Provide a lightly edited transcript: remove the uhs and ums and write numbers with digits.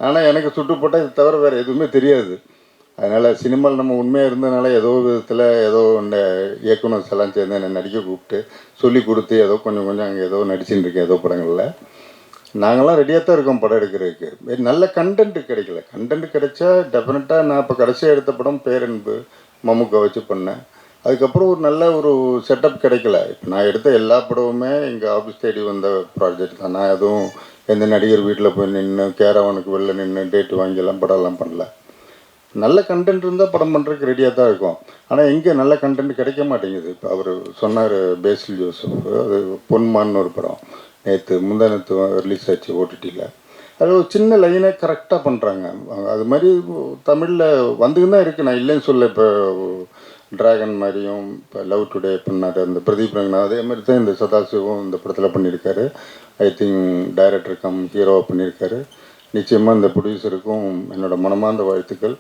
ஆனால் எனக்கு சுட்டு போட்டால் இது தவிர வேறு எதுவுமே தெரியாது. அதனால் சினிமாவில் நம்ம உண்மையாக இருந்ததுனால ஏதோ விதத்தில் ஏதோ இந்த இயக்குனர் எல்லாம் சேர்ந்து என்னை நடிக்க கூப்பிட்டு சொல்லி கொடுத்து ஏதோ கொஞ்சம் கொஞ்சம் அங்கே ஏதோ நடிச்சுட்டு இருக்கேன் ஏதோ படங்களில். நாங்களாம் ரெடியாக தான் இருக்கோம் படம் எடுக்கிறதுக்கு. நல்ல கண்டென்ட் கிடைக்கல. கண்டென்ட் கிடைச்சா டெஃபினட்டாக நான் இப்போ கடைசியாக எடுத்த படம் பேரன்பு மம்முக்கை வச்சு பண்ணேன். அதுக்கப்புறம் ஒரு நல்ல ஒரு செட்டப் கிடைக்கல. இப்போ நான் எடுத்த எல்லா படமுமே எங்கள் ஆஃபீஸ் தேடி வந்த ப்ராஜெக்ட் தான். நான் எதுவும் எந்த நடிகர் வீட்டில் போய் நின்று கேரவனுக்கு வெளில நின்று டேட்டு வாங்கியெல்லாம் படம்லாம் பண்ணல. நல்ல கண்டென்ட் இருந்தால் படம் பண்ணுறதுக்கு ரெடியாக தான் இருக்கும். ஆனால் எங்கே நல்ல கண்டென்ட் கிடைக்க மாட்டேங்குது. இப்போ அவர் சொன்னார் பேசில் ஜோசப், அது பொன்மான்னு ஒரு படம் முந்தானத்து ரிலீஸ் ஆச்சு ஓடிடியில். அது ஒரு சின்ன லைனை கரெக்டாக பண்ணுறாங்க. அது மாதிரி தமிழில் வந்துன்னு தான் இருக்குது, நான் இல்லைன்னு சொல்ல. இப்போ ட்ராகன் மாதிரியும் இப்போ லவ் டுடே பண்ணார் அந்த பிரதீப் ரங்கநாத், அதே மாதிரி தான் இந்த சதாசிவம் இந்த படத்தில் பண்ணியிருக்காரு. ஐ திங்க் டைரக்டர் கம் ஹீரோவாக பண்ணியிருக்காரு. நிச்சயமாக இந்த ப்ரொடியூசருக்கும் என்னோடய மனமார்ந்த வாழ்த்துக்கள்.